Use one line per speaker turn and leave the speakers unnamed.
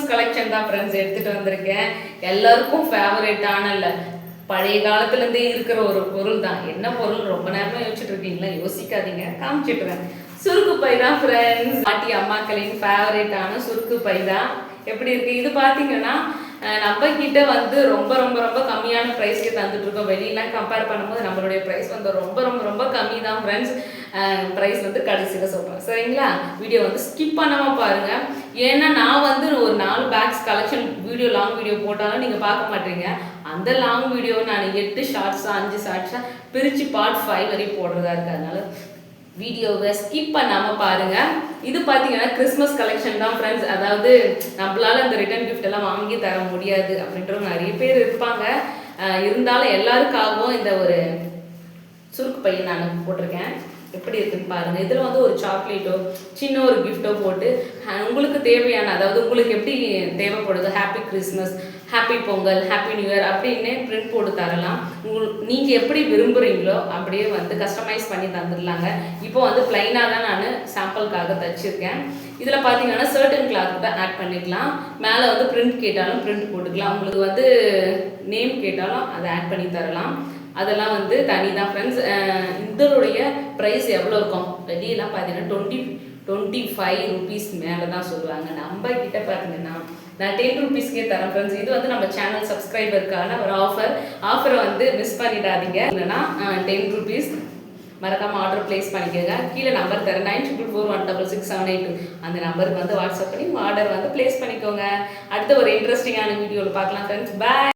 Christmas collection தான் friends எடுத்துகிட்டு வந்திருக்கேன். எல்லாருக்கும் ஃபேவரேட்டான பழைய காலத்துலேருந்தே இருக்கிற ஒரு பொருள் தான். என்ன பொருள் ரொம்ப நேரமாக யோசிச்சுட்டு இருக்கீங்களா? யோசிக்காதீங்க, காமிச்சிட்டுறேன். சுருக்கு பை தான் ஃப்ரெண்ட்ஸ். பாட்டி அம்மாக்களின் ஃபேவரேட்டான சுருக்கு பை தான். எப்படி இருக்குது இது பார்த்தீங்கன்னா, நம்ம கிட்ட வந்து ரொம்ப ரொம்ப ரொம்ப கம்மியான ப்ரைஸ்க்கே தந்துட்டு இருக்கோம். வெளியெல்லாம் கம்பேர் பண்ணும்போது நம்மளுடைய ப்ரைஸ் வந்து ரொம்ப ரொம்ப ரொம்ப கம்மி தான் ஃப்ரெண்ட்ஸ். ப்ரைஸ் வந்து கடைசியில் சொல்கிறேன், சரிங்களா? வீடியோ வந்து ஸ்கிப் பண்ணாமல் பாருங்கள். ஏன்னா நான் வந்து ஒரு 4 packs collection video, long video போட்டாலும் நீங்கள் பார்க்க மாட்டீங்க. அந்த லாங் வீடியோ நான் 8 ஷார்ட்ஸாக 5 ஷார்ட்ஸாக பிரித்து பார்ட் 5 வரையும் போடுறதா இருக்குது. அதனால வீடியோவை ஸ்கிப் பண்ணாமல் பாருங்கள். இது பார்த்தீங்கன்னா கிறிஸ்மஸ் கலெக்ஷன் தான் ஃப்ரெண்ட்ஸ். அதாவது நம்மளால அந்த ரிட்டர்ன் கிஃப்ட் எல்லாம் வாங்கி தர முடியாது அப்படின்றவங்க நிறைய பேர் இருப்பாங்க. இருந்தாலும் எல்லாருக்காகவும் இந்த ஒரு சுருக்கு பையை நான் போட்டிருக்கேன். எப்படி இருக்குன்னு பாருங்கள். இதில் வந்து ஒரு சாக்லேட்டோ சின்ன ஒரு கிஃப்ட்டோ போட்டு உங்களுக்கு தேவையான, அதாவது உங்களுக்கு எப்படி தேவைப்படுது, happy Christmas, happy Pongal, happy new year அப்படின்னு பிரிண்ட் போட்டு தரலாம். நீங்கள் எப்படி விரும்புகிறீங்களோ அப்படியே வந்து கஸ்டமைஸ் பண்ணி தந்துடலாங்க. இப்போ வந்து பிளைனாக தான் நான் சாம்பிளுக்காக தச்சிருக்கேன். இதில் பார்த்தீங்கன்னா சர்டன் கிளாத் தான் ஆட் பண்ணிக்கலாம். மேலே வந்து பிரிண்ட் கேட்டாலும் பிரிண்ட் போட்டுக்கலாம். உங்களுக்கு வந்து நேம் கேட்டாலும் அதை ஆட் பண்ணி தரலாம். அதெல்லாம் வந்து தனி தான் ஃப்ரெண்ட்ஸ். இதனுடைய ப்ரைஸ் எவ்வளோ இருக்கும்? வெளியெல்லாம் பார்த்தீங்கன்னா 25 ருபீஸ் மேலே தான் சொல்லுவாங்க. நம்ம கிட்ட பார்த்தீங்கன்னா நான் 10 ருபீஸ்க்கே தரேன் ஃப்ரெண்ட்ஸ். இது வந்து நம்ம சேனல் சப்ஸ்கிரைபருக்கான ஒரு ஆஃபரை வந்து மிஸ் பண்ணிடாதீங்க. இல்லைன்னா 10 ருபீஸ் மறக்காமல் ஆர்டர் ப்ளேஸ் பண்ணிக்கோங்க. கீழே நம்பர் தரேன் 9441666782. அந்த நம்பருக்கு வந்து வாட்ஸ்அப் பண்ணி ஆர்டர் வந்து ப்ளேஸ் பண்ணிக்கோங்க. அடுத்த ஒரு இன்ட்ரெஸ்டிங்கான வீடியோவில் பார்க்கலாம் ஃப்ரெண்ட்ஸ். பாய்.